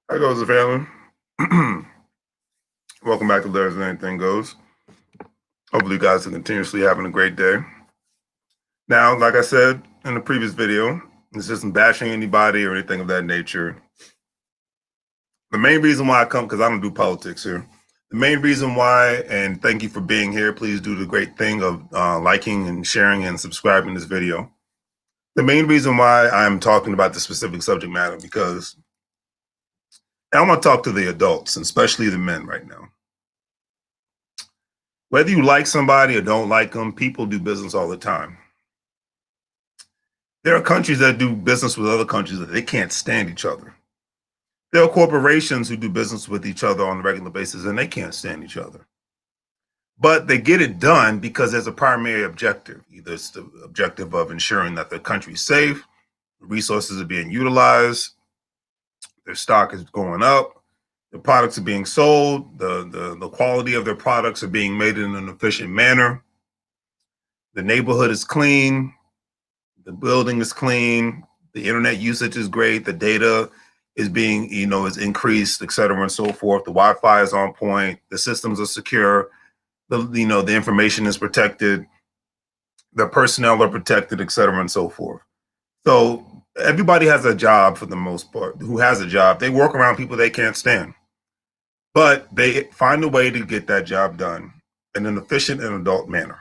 How goes the family? Welcome back to Larry's Anything Goes. Hopefully you guys are continuously having a great day. Now, like I said in the previous video, this isn't bashing anybody or anything of that nature. The main reason why I come, because I don't do politics here. The main reason why, and thank you for being here. Please do the great thing of liking and sharing and subscribing to this video. The main reason why I'm talking about this specific subject matter, because I want to talk to the adults, and especially the men right now. Whether you like somebody or don't like them, people do business all the time. There are countries that do business with other countries that they can't stand each other. There are corporations who do business with each other on a regular basis and they can't stand each other. But they get it done because there's a primary objective. Either it's the objective of ensuring that the country's safe, resources are being utilized, their stock is going up, the products are being sold, the quality of their products are being made in an efficient manner, the neighborhood is clean, the building is clean, the internet usage is great, the data is being, is increased, et cetera, and so forth. The Wi-Fi is on point, the systems are secure, the information is protected, the personnel are protected, et cetera, and so forth. So everybody has a job for the most part. Who has a job? They work around people they can't stand, but they find a way to get that job done in an efficient and adult manner.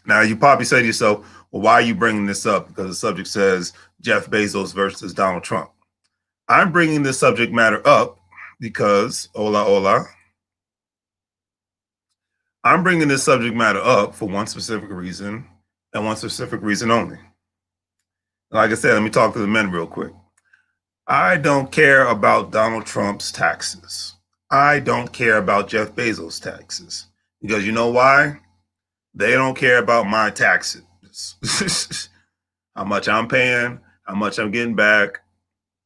Now, you probably say to yourself, well, why are you bringing this up? Because the subject says Jeff Bezos versus Donald Trump. I'm bringing this subject matter up because, hola. I'm bringing this subject matter up for one specific reason and one specific reason only. Like I said, let me talk to the men real quick. I don't care about Donald Trump's taxes. I don't care about Jeff Bezos' taxes. Because you know why? They don't care about my taxes. How much I'm paying, how much I'm getting back.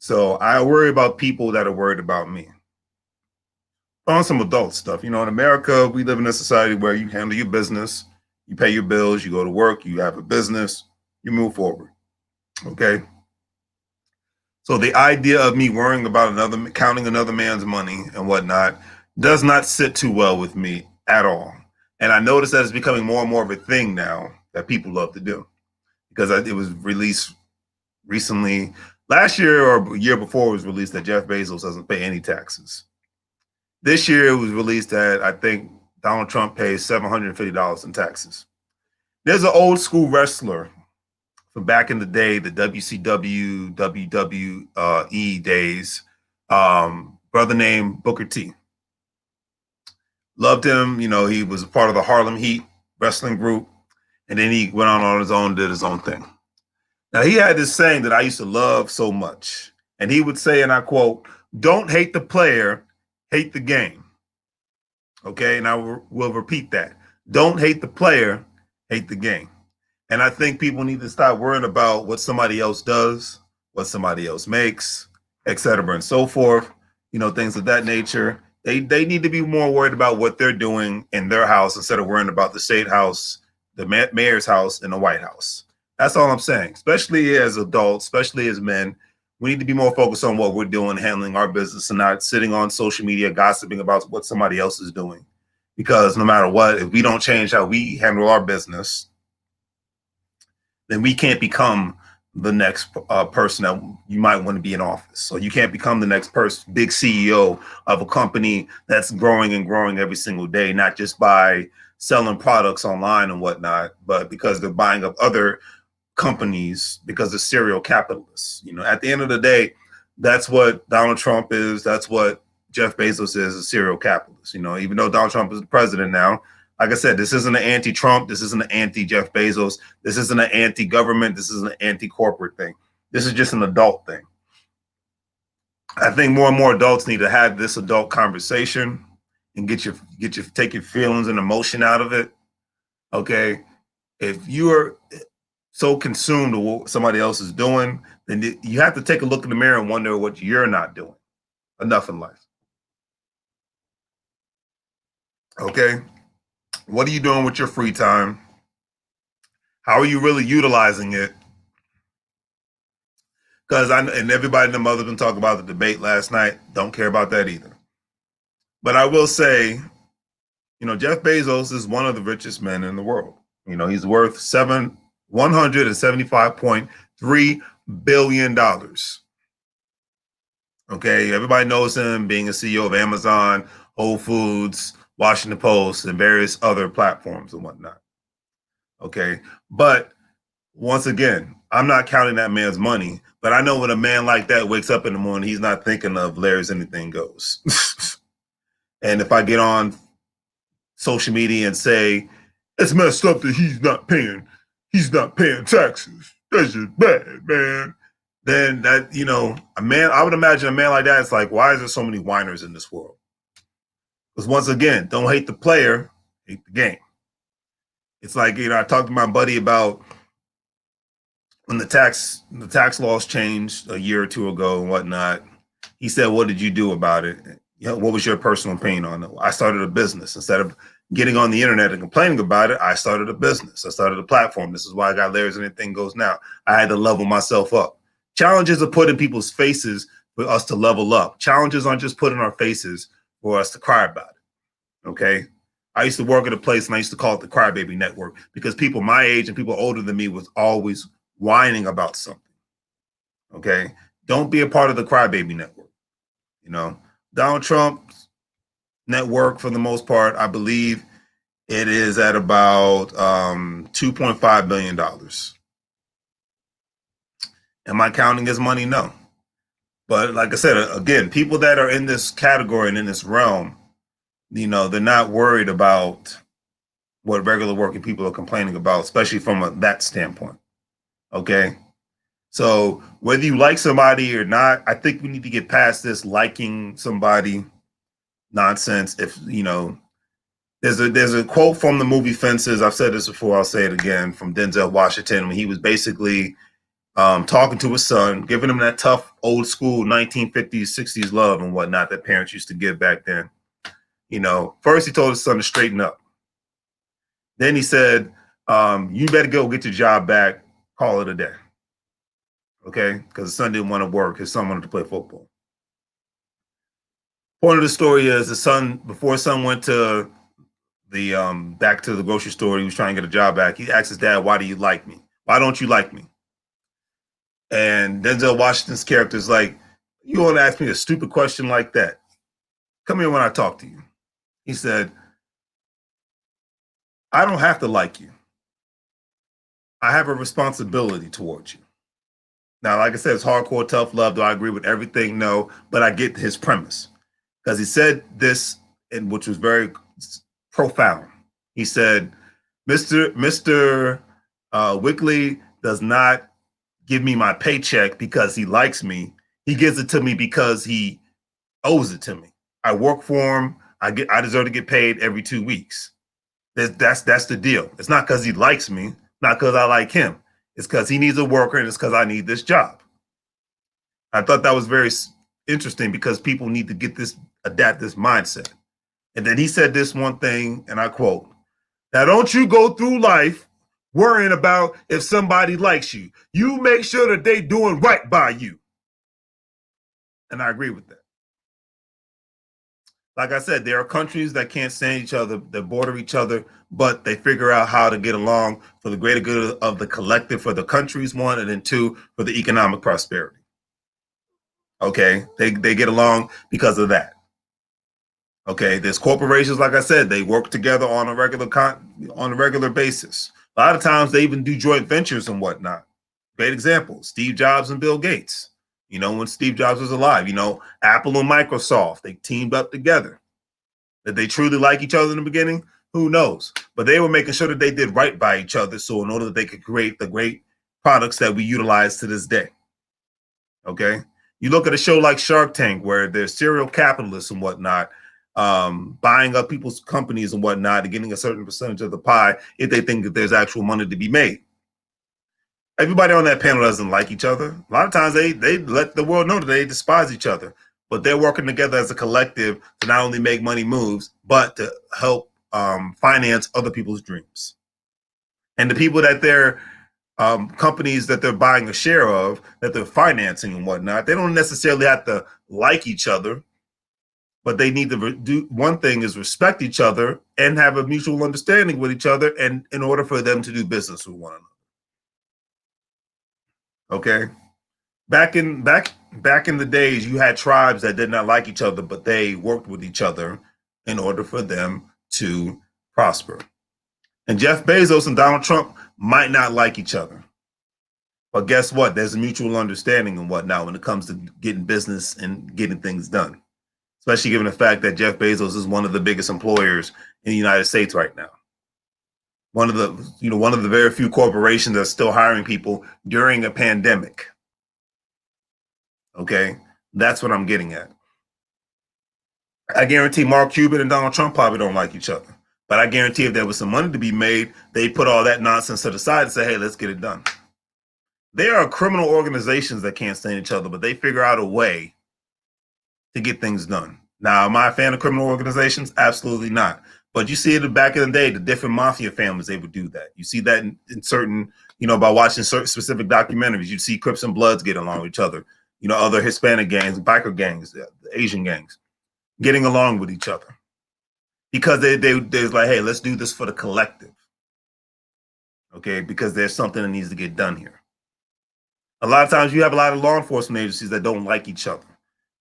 So I worry about people that are worried about me. On some adult stuff, in America, we live in a society where you handle your business, you pay your bills, you go to work, you have a business, you move forward. Okay. So the idea of me worrying about counting another man's money and whatnot does not sit too well with me at all. And I notice that it's becoming more and more of a thing now that people love to do because it was released recently, last year or year before it was released that Jeff Bezos doesn't pay any taxes. This year it was released that I think Donald Trump pays $750 in taxes. There's an old school wrestler from back in the day, the WCW, WWE days, brother named Booker T. Loved him. He was a part of the Harlem Heat wrestling group. And then he went on his own, did his own thing. Now, he had this saying that I used to love so much. And he would say, and I quote, "Don't hate the player, hate the game." Okay, and I will repeat that. Don't hate the player, hate the game. And I think people need to stop worrying about what somebody else does, what somebody else makes, et cetera, and so forth, things of that nature. They need to be more worried about what they're doing in their house instead of worrying about the state house, the mayor's house, and the White House. That's all I'm saying, especially as adults, especially as men. We need to be more focused on what we're doing, handling our business, and not sitting on social media gossiping about what somebody else is doing. Because no matter what, if we don't change how we handle our business, then we can't become the next person that you might want to be in office. So you can't become the next person, big CEO of a company that's growing and growing every single day, not just by selling products online and whatnot, but because they're buying up other companies because they're serial capitalists. At the end of the day, that's what Donald Trump is. That's what Jeff Bezos is, a serial capitalist. Even though Donald Trump is the president now, like I said, this isn't an anti-Trump. This isn't an anti-Jeff Bezos. This isn't an anti-government. This isn't an anti-corporate thing. This is just an adult thing. I think more and more adults need to have this adult conversation and take your feelings and emotion out of it. Okay, if you're so consumed with what somebody else is doing, then you have to take a look in the mirror and wonder what you're not doing enough in life. Okay. What are you doing with your free time? How are you really utilizing it? because and everybody and the mother been talking about the debate last night. Don't care about that either. But I will say, Jeff Bezos is one of the richest men in the world. He's worth $175.3 billion. Okay, everybody knows him being a CEO of Amazon, Whole Foods, Washington Post, and various other platforms and whatnot. Okay, but once again, I'm not counting that man's money, but I know when a man like that wakes up in the morning, he's not thinking of Larry's Anything Goes. And if I get on social media and say it's messed up that he's not paying taxes, that's just bad, man. Then that, a man, I would imagine a man like that, it's like, why is there so many whiners in this world? Because once again, don't hate the player, hate the game. It's like, I talked to my buddy about when the tax laws changed a year or two ago and whatnot. He said, what did you do about it? What was your personal opinion on it? I started a business. Instead of getting on the internet and complaining about it, I started a business. I started a platform. This is why I got Larry's Anything Goes now. I had to level myself up. Challenges are put in people's faces for us to level up. Challenges aren't just put in our faces for us to cry about it. Okay. I used to work at a place and I used to call it the Crybaby Network because people my age and people older than me was always whining about something. Okay. Don't be a part of the Crybaby Network. Donald Trump's network, for the most part, I believe it is at about $2.5 billion. Am I counting his money? No. But like I said, again, people that are in this category and in this realm, they're not worried about what regular working people are complaining about, especially from that standpoint. Okay. So whether you like somebody or not, I think we need to get past this liking somebody nonsense. If there's a quote from the movie Fences. I've said this before. I'll say it again, from Denzel Washington, when he was basically talking to his son, giving him that tough old school 1950s, 60s love and whatnot that parents used to give back then. First he told his son to straighten up. Then he said, you better go get your job back, call it a day. Okay, because his son didn't want to work. His son wanted to play football. Point of the story is before his son went to the back to the grocery store, he was trying to get a job back. He asked his dad, why do you like me? Why don't you like me? And Denzel Washington's character is like, you want to ask me a stupid question like that? Come here when I talk to you. He said, I don't have to like you. I have a responsibility towards you. Now, like I said, it's hardcore tough love. Do I agree with everything? No, but I get his premise. Because he said this, which was very profound. He said, Mr. Wickley does not give me my paycheck because he likes me. He gives it to me because he owes it to me. I work for him. I deserve to get paid every 2 weeks. That's the deal. It's not because he likes me, not because I like him. It's because he needs a worker and it's because I need this job. I thought that was very interesting because people need to adapt this mindset. And then he said this one thing, and I quote, now don't you go through life worrying about if somebody likes you. You make sure that they doing right by you. And I agree with that. Like I said, there are countries that can't stand each other, that border each other, but they figure out how to get along for the greater good of the collective, for the countries, one, and then two, for the economic prosperity. Okay, they get along because of that. Okay, there's corporations, like I said, they work together on a regular basis. A lot of times they even do joint ventures and whatnot. Great example, Steve Jobs and Bill Gates. When Steve Jobs was alive, Apple and Microsoft, they teamed up together. Did they truly like each other in the beginning? Who knows? But they were making sure that they did right by each other, so in order that they could create the great products that we utilize to this day. Okay? You look at a show like Shark Tank, where there's serial capitalists and whatnot, buying up people's companies and whatnot and getting a certain percentage of the pie if they think that there's actual money to be made. Everybody on that panel doesn't like each other. A lot of times they let the world know that they despise each other, but they're working together as a collective to not only make money moves, but to help finance other people's dreams. And the people that they're companies that they're buying a share of, that they're financing and whatnot. They don't necessarily have to like each other, but they need to do one thing is respect each other and have a mutual understanding with each other, and in order for them to do business with one another. Okay. Back in the days, you had tribes that did not like each other, but they worked with each other in order for them to prosper. And Jeff Bezos and Donald Trump might not like each other, but guess what? There's a mutual understanding and whatnot when it comes to getting business and getting things done. Especially given the fact that Jeff Bezos is one of the biggest employers in the United States right now. One of the very few corporations that's still hiring people during a pandemic. Okay, that's what I'm getting at. I guarantee Mark Cuban and Donald Trump probably don't like each other. But I guarantee if there was some money to be made, they put all that nonsense to the side and say, hey, let's get it done. There are criminal organizations that can't stand each other, but they figure out a way to get things done. Now, am I a fan of criminal organizations? Absolutely not. But you see it back in the day, the different mafia families, they would do that. You see that in certain, by watching certain specific documentaries. You see Crips and Bloods get along with each other. Other Hispanic gangs, biker gangs, the Asian gangs, getting along with each other. Because they're like, hey, let's do this for the collective. Okay, because there's something that needs to get done here. A lot of times you have a lot of law enforcement agencies that don't like each other.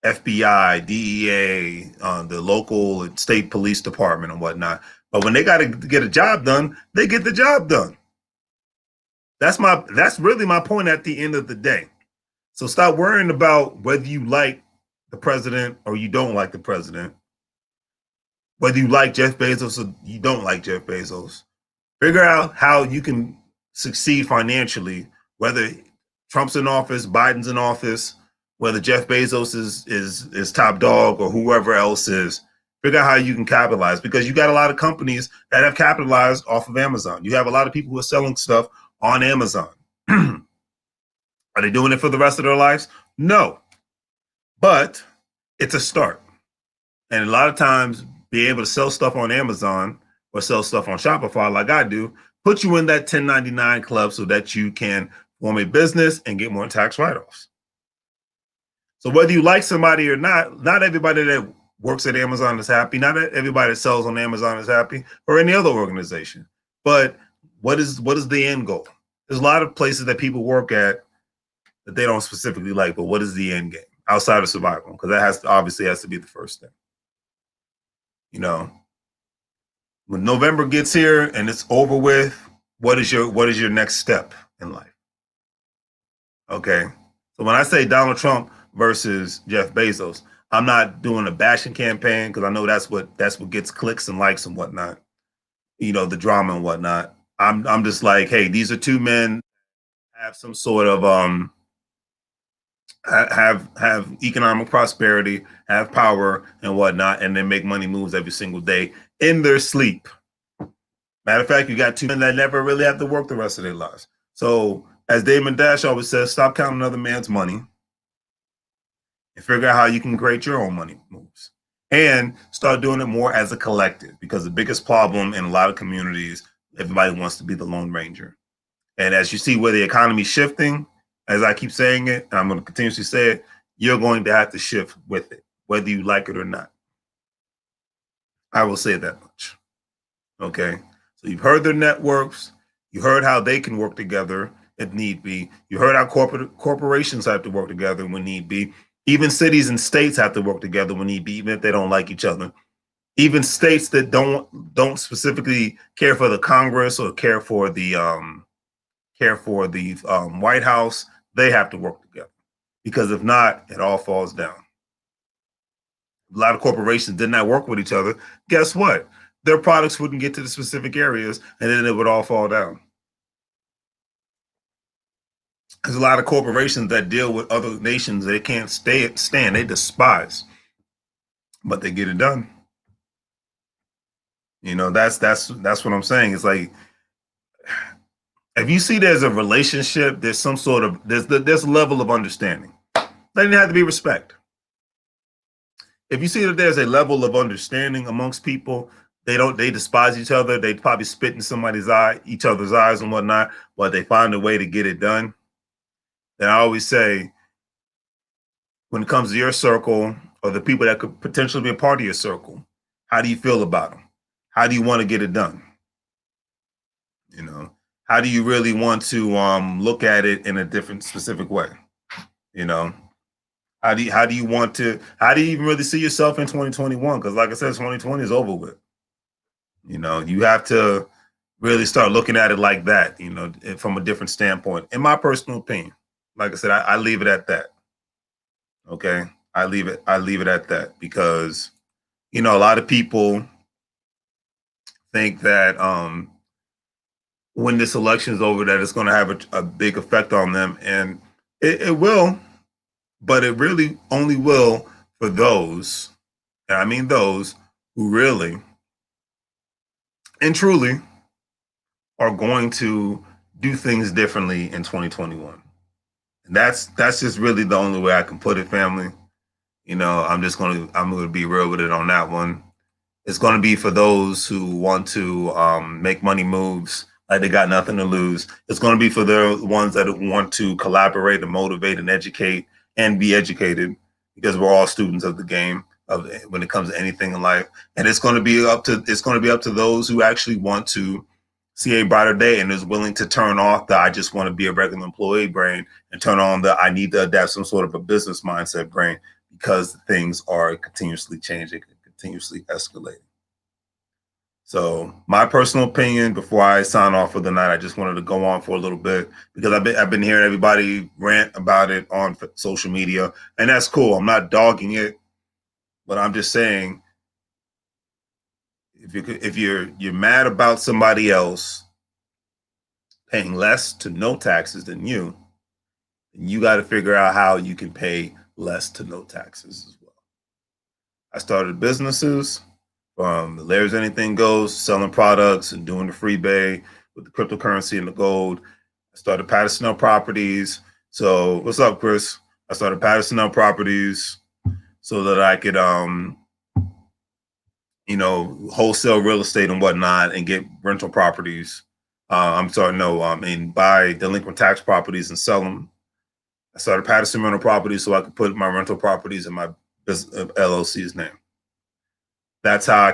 FBI, DEA, the local and state police department and whatnot. But when they got to get a job done, they get the job done. That's really my point at the end of the day. So stop worrying about whether you like the president or you don't like the president. Whether you like Jeff Bezos or you don't like Jeff Bezos. Figure out how you can succeed financially, whether Trump's in office, Biden's in office, whether Jeff Bezos is top dog or whoever else is. Figure out how you can capitalize, because you got a lot of companies that have capitalized off of Amazon. You have a lot of people who are selling stuff on Amazon. Are they doing it for the rest of their lives? No. But it's a start. And a lot of times, being able to sell stuff on Amazon or sell stuff on Shopify like I do, put you in that 1099 club so that you can form a business and get more tax write-offs. So whether you like somebody or not everybody that works at Amazon is happy. Not everybody that sells on Amazon is happy, or any other organization. But what is the end goal? There's a lot of places that people work at that they don't specifically like, but what is the end game outside of survival? Because that obviously has to be the first thing. When November gets here and it's over with, what is your next step in life? Okay. So when I say Donald Trump versus Jeff Bezos, I'm not doing a bashing campaign, because I know that's what gets clicks and likes and whatnot. The drama and whatnot. I'm just like, hey, these are two men have some sort of have economic prosperity, have power and whatnot, and then make money moves every single day in their sleep. Matter of fact, you got two men that never really have to work the rest of their lives. So as Damon Dash always says, stop counting another man's money and figure out how you can create your own money moves, and start doing it more as a collective, because the biggest problem in a lot of communities, everybody wants to be the Lone Ranger. And as you see where the economy's shifting, as I keep saying it, and I'm going to continuously say it, you're going to have to shift with it, whether you like it or not. I will say that much. Okay. So you've heard their networks. You heard how they can work together if need be. You heard how corporations have to work together when need be. Even cities and states have to work together when need be, even if they don't like each other. Even states that don't specifically care for the Congress or care for the White House, they have to work together, because if not, it all falls down. A lot of corporations did not work with each other. Guess what? Their products wouldn't get to the specific areas, and then it would all fall down. There's a lot of corporations that deal with other nations they can't stand. They despise, but they get it done. That's what I'm saying. It's like, if you see there's a relationship, there's some sort of there's a level of understanding. Doesn't have to be respect. If you see that there's a level of understanding amongst people, they despise each other. They probably spit in each other's eyes and whatnot, but they find a way to get it done. And I always say, when it comes to your circle or the people that could potentially be a part of your circle, how do you feel about them? How do you want to get it done? You know, how do you really want to look at it in a different specific way? You know, how do you want to, how do you even really see yourself in 2021? Because like I said, 2020 is over with. You know, you have to really start looking at it like that, you know, from a different standpoint. In my personal opinion, like I said, I leave it at that. Okay. I leave it at that because, you know, a lot of people think that when this election is over, that it's going to have a big effect on them. And it will, but it really only will for those, and I mean those who really and truly are going to do things differently in 2021. And that's just really the only way I can put it, family. You know, I'm gonna be real with it on that one. It's gonna be for those who want to make money moves like they got nothing to lose. It's gonna be for the ones that want to collaborate and motivate and educate and be educated, because we're all students of the game of when it comes to anything in life. And it's gonna be up to those who actually want to see a brighter day and is willing to turn off the I just want to be a regular employee brain and turn on the I need to adapt some sort of a business mindset brain, because things are continuously changing and continuously escalating. So my personal opinion before I sign off for the night, I just wanted to go on for a little bit because I've been hearing everybody rant about it on social media, and that's cool. I'm not dogging it, but I'm just saying, if you're mad about somebody else paying less to no taxes than you got to figure out how you can pay less to no taxes as well. I started businesses from the Larry's Anything Goes, selling products and doing the free bay with the cryptocurrency and the gold. I started Patterson Properties. So what's up, Chris? I started Patterson Properties so that I could, you know, wholesale real estate and whatnot and get rental properties. And buy delinquent tax properties and sell them. I started Patterson Rental Properties so I could put my rental properties in my LLC's name. That's how I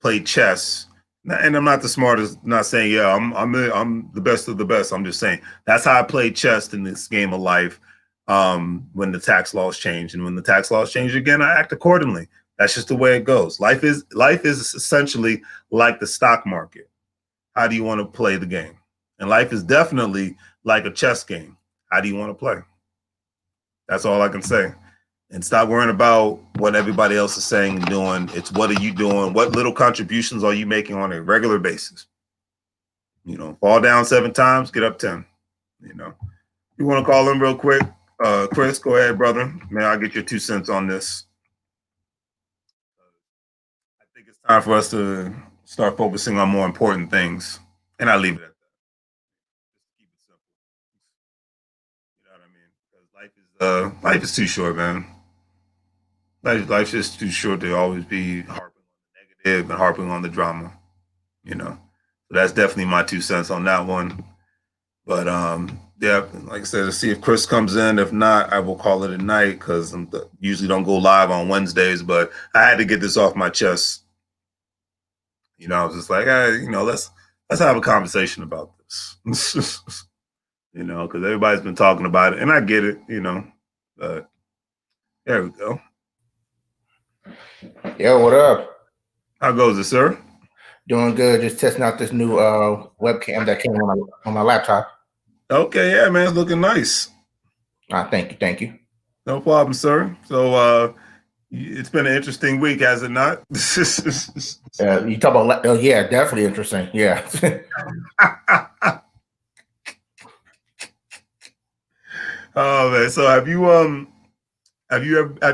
played chess. And I'm not the smartest. Not saying I'm the best of the best. I'm just saying that's how I played chess in this game of life. When the tax laws change, and when the tax laws change again, I act accordingly. That's just the way it goes. Life is essentially like the stock market. How do you want to play the game? And life is definitely like a chess game. How do you want to play? That's all I can say. And stop worrying about what everybody else is saying and doing. It's what are you doing? What little contributions are you making on a regular basis? You know, fall down 7 times, get up 10. You know, you want to call in real quick? Chris, go ahead, brother. May I get your 2 cents on this? I think it's time for us to start focusing on more important things. And I leave it at that. Just keep it simple. You know what I mean? Because life is too short, man. Life's just too short to always be harping on the negative and harping on the drama. You know, so that's definitely my 2 cents on that one. But yeah, like I said, let's see if Chris comes in. If not, I will call it a night because I usually don't go live on Wednesdays. But I had to get this off my chest. You know, I was just like, hey, you know, let's have a conversation about this. You know, because everybody's been talking about it, and I get it. You know, but there we go. Yo, what up? How goes it, sir? Doing good. Just testing out this new webcam that came on my laptop. Okay, yeah, man, it's looking nice. Thank you. No problem, sir. So it's been an interesting week, has it not? You talk about yeah, definitely interesting. Yeah. Oh man, so have you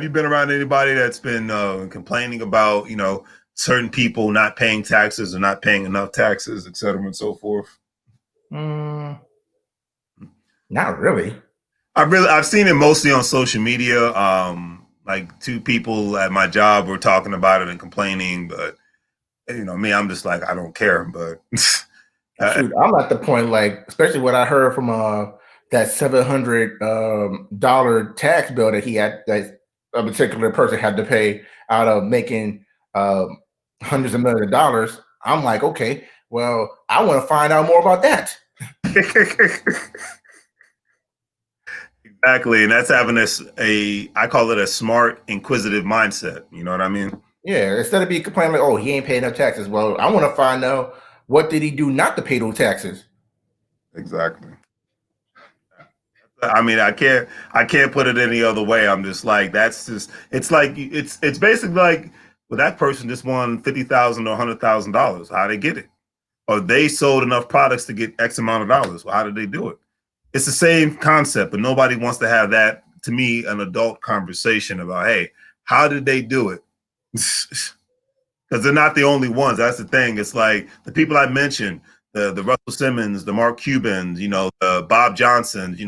been around anybody that's been complaining about, you know, certain people not paying taxes or not paying enough taxes, et cetera, and so forth? Not really. I've seen it mostly on social media. Like 2 people at my job were talking about it and complaining, but You know, me, I'm just like, I don't care. But Shoot, I'm at the point, like, especially what I heard from that $700 tax bill that he had, that a particular person had to pay out of making hundreds of millions of dollars. I'm like, okay, well, I want to find out more about that. exactly, and that's having this I call it a smart, inquisitive mindset. You know what I mean? Yeah, instead of being complaining like, oh, he ain't paying no taxes. Well, I want to find out what did he do not to pay those taxes. Exactly. I mean, I can't put it any other way. I'm just like, that's just, it's like, it's basically like, well, that person just won $50,000 or $100,000. How they get it? Or they sold enough products to get X amount of dollars. Well, how did they do it? It's the same concept, but nobody wants to have that. To me, an adult conversation about, hey, how did they do it? Because they're not the only ones. That's the thing. It's like the people I mentioned, the Russell Simmons, the Mark Cubans, the Bob Johnsons,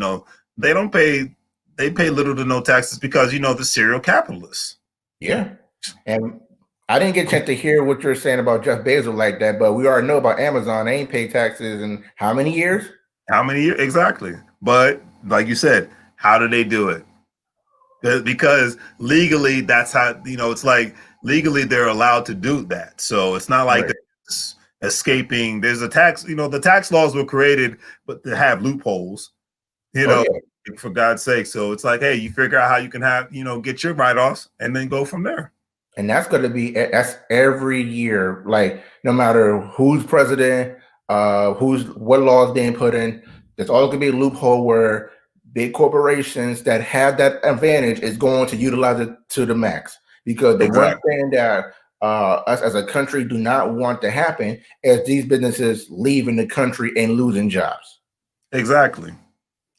they don't pay. They pay little to no taxes because the serial capitalists. Yeah, and I didn't get a chance to hear what you're saying about Jeff Bezos like that, but we already know about Amazon. They ain't paid taxes in how many years? How many years exactly? But like you said, how do they do it? Because legally, that's how it's like legally they're allowed to do that. So it's not like Right. escaping. There's a tax. The tax laws were created, but to have loopholes. You Oh know, yeah. for God's sake. So it's like, hey, you figure out how you can have get your write-offs and then go from there. And that's going to be that's every year. Like no matter who's president, who's what laws being put in, there's always going to be a loophole where big corporations that have that advantage is going to utilize it to the max. Because the one Exactly. thing that us as a country do not want to happen is these businesses leaving the country and losing jobs. Exactly.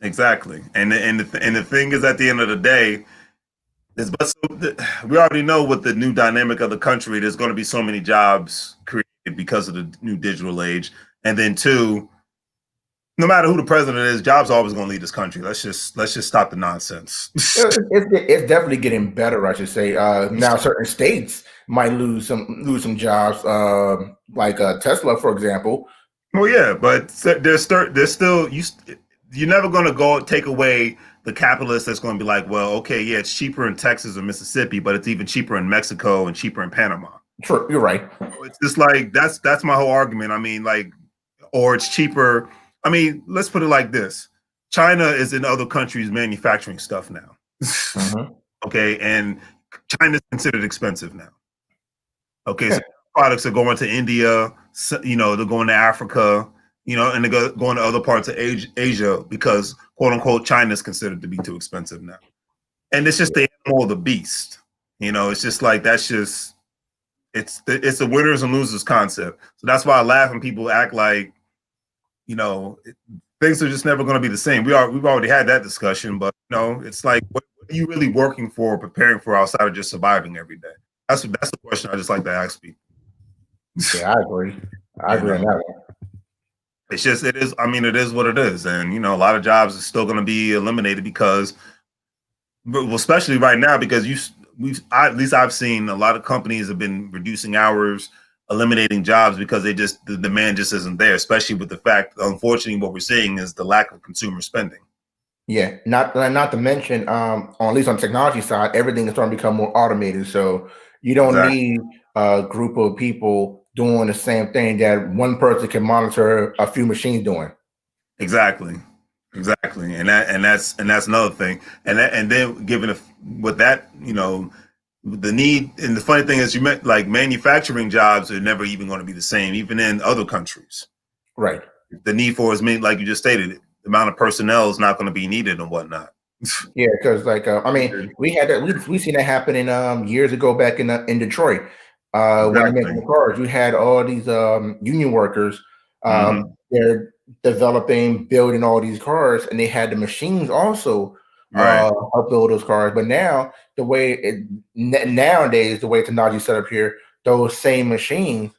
Exactly. And the thing is, at the end of the day, we already know what the new dynamic of the country. There's going to be so many jobs created because of the new digital age, and then two, no matter who the president is, jobs are always going to lead this country. Let's just stop the nonsense. It's definitely getting better, I should say. Now certain states might lose some jobs, like Tesla, for example. Well, yeah, but there's still you're never going to go take away the capitalist that's going to be like, well, okay, yeah, it's cheaper in Texas or Mississippi, but it's even cheaper in Mexico and cheaper in Panama. True, you're right. It's just like that's my whole argument. I mean, like, or it's cheaper. I mean, let's put it like this: China is in other countries manufacturing stuff now. Mhm. Okay, and China's considered expensive now. Okay, so products are going to India, they're going to Africa, and they're going to other parts of Asia because quote unquote China is considered to be too expensive now. And it's just the animal of the beast. It's just like it's the winners and losers concept. So that's why I laugh when people act like, you know, things are just never going to be the same. We've already had that discussion, but it's like what are you really working for, preparing for outside of just surviving every day? That's the question I just like to ask people. Yeah, I agree. I agree on that one. It's just it is. I mean, it is what it is, and a lot of jobs are still going to be eliminated because, well, especially right now because at least I've seen a lot of companies have been reducing hours, eliminating jobs because the demand just isn't there. Especially with the fact, unfortunately, what we're seeing is the lack of consumer spending. Yeah, not to mention, on at least on the technology side, everything is starting to become more automated. So you don't Exactly. need a group of people doing the same thing that one person can monitor a few machines doing. Exactly. Exactly. And that's another thing. And then given with that, the need and the funny thing is you meant like manufacturing jobs are never even going to be the same, even in other countries. Right. The need for is mean like you just stated, the amount of personnel is not going to be needed and whatnot. Yeah, because like I mean, we had that we seen that happening years ago back in Detroit. When they making Exactly. the cars, you had all these union workers. Hmm. They're developing, building all these cars, and they had the machines also Right. help build those cars. But now nowadays the way technology set up here, those same machines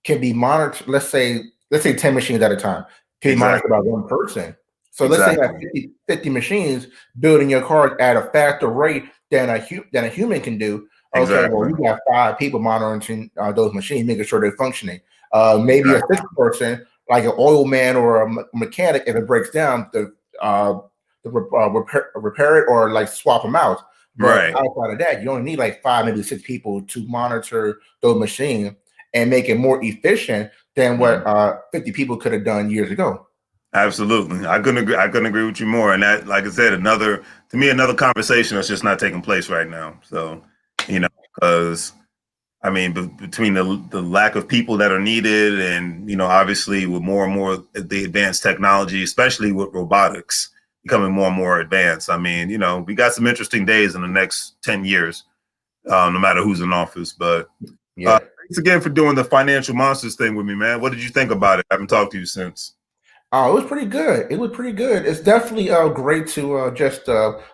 can be monitored. Let's say 10 machines at a time can be monitored by Exactly. one person. So let's say you have Exactly. 50 machines building your cars at a faster rate than a human can do. Okay, well, Exactly. you got 5 people monitoring those machines, making sure they're functioning. Maybe a Exactly. 6th person, like an oil man or a mechanic, if it breaks down, repair it or like swap them out. But Right. outside of that, you only need like 5, maybe 6 people to monitor those machines and make it more efficient than what 50 people could have done years ago. Absolutely. I couldn't agree with you more. And that, like I said, another conversation that's just not taking place right now. So, because I mean, between the lack of people that are needed, and obviously with more and more the advanced technology, especially with robotics becoming more and more advanced. I mean, we got some interesting days in the next 10 years, no matter who's in office. But Yeah. thanks again for doing the financial monsters thing with me, man. What did you think about it? I haven't talked to you since. Oh, it was pretty good. It was pretty good. It's definitely great to just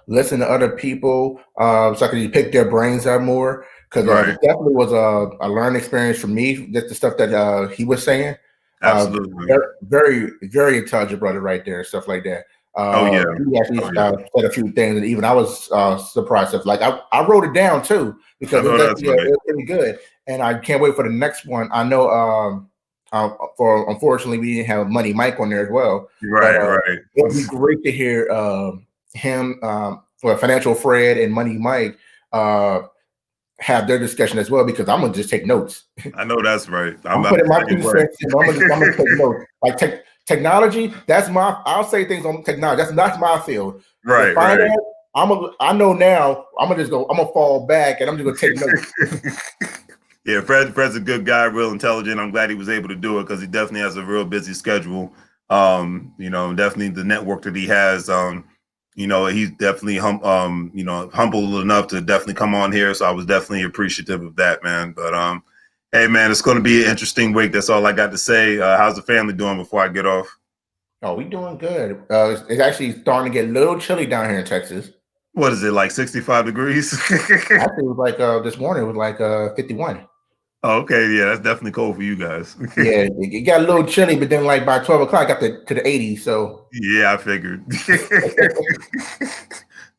listen to other people so I can pick their brains out more because Right. it definitely was a learning experience for me. Just the stuff that he was saying. Absolutely. Very, very, very intelligent brother right there, stuff like that. Oh yeah. He actually Oh yeah. said a few things, and even I was surprised. Of like I wrote it down too I because know that's it right. was pretty good, and I can't wait for the next one. I know. For unfortunately, we didn't have Money Mike on there as well, but Right. Right. it'd be great to hear him, or Financial Fred and Money Mike, have their discussion as well because I'm gonna just take notes. I know that's right. I'm I'm about putting my the same 2 cents in. I'm gonna take way. notes. Like technology, that's my. I'll say things on technology. That's my field. The Right. Right. finance, I know now. I'm gonna just go. I'm gonna fall back and I'm just gonna take notes. Yeah, Fred's a good guy, real intelligent. I'm glad he was able to do it because he definitely has a real busy schedule. Definitely the network that he has. He's definitely humble enough to definitely come on here. So I was definitely appreciative of that, man. But hey, man, it's going to be an interesting week. That's all I got to say. How's the family doing before I get off? Oh, we doing good. It's actually starting to get a little chilly down here in Texas. What is it, like 65 degrees? Actually, it was like this morning. It was like 51. Oh, okay, yeah, that's definitely cold for you guys. Yeah, it got a little chilly, but then like by 12 o'clock, got to the 80s. So Yeah, I figured.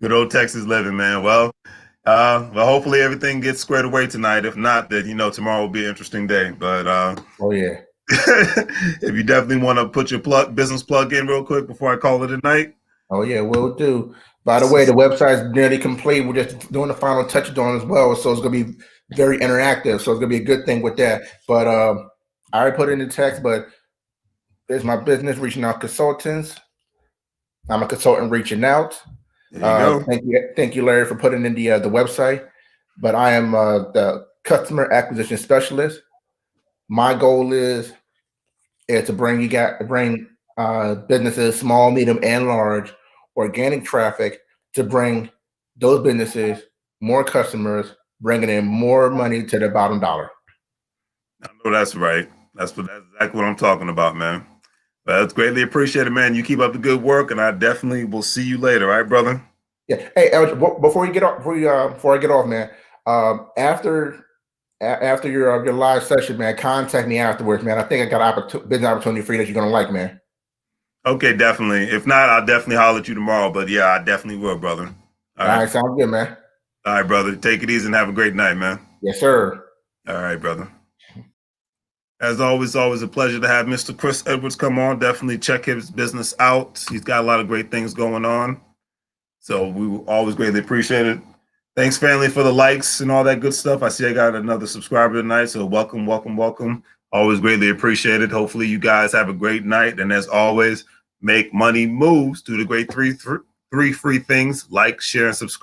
Good old Texas living, man. Well, hopefully everything gets squared away tonight. If not, then tomorrow will be an interesting day. But oh yeah. if you definitely want to put your business plug in real quick before I call it a night. Oh yeah, will do. By the way, the website's nearly complete. We're just doing the final touches on as well, so it's gonna be very interactive. So it's gonna be a good thing with that. But I already put it in the text. But it's my business reaching out consultants. I'm a consultant reaching out. There you go. Thank you, Larry, for putting in the website. But I am the customer acquisition specialist. My goal is to bring businesses, small, medium, and large, organic traffic to bring those businesses more customers, bringing in more money to the bottom dollar. I know that's right. That's exactly what I'm talking about, man. But that's greatly appreciated, man. You keep up the good work, and I definitely will see you later. All right, brother. Yeah. Hey, before you get off, before I get off, man. After your live session, man, contact me afterwards, man. I think I got business opportunity for you that you're gonna like, man. Okay, definitely. If not, I'll definitely holler at you tomorrow. But yeah, I definitely will, brother. All All right. right, sounds good, man. All right, brother. Take it easy and have a great night, man. Yes, sir. All right, brother. As always a pleasure to have Mr. Chris Edwards come on. Definitely check his business out. He's got a lot of great things going on. So we will always greatly appreciate it. Thanks, family, for the likes and all that good stuff. I see I got another subscriber tonight. So welcome, welcome, welcome. Always greatly appreciated. Hopefully you guys have a great night. And as always, make money moves. Do the great three free things: like, share, and subscribe.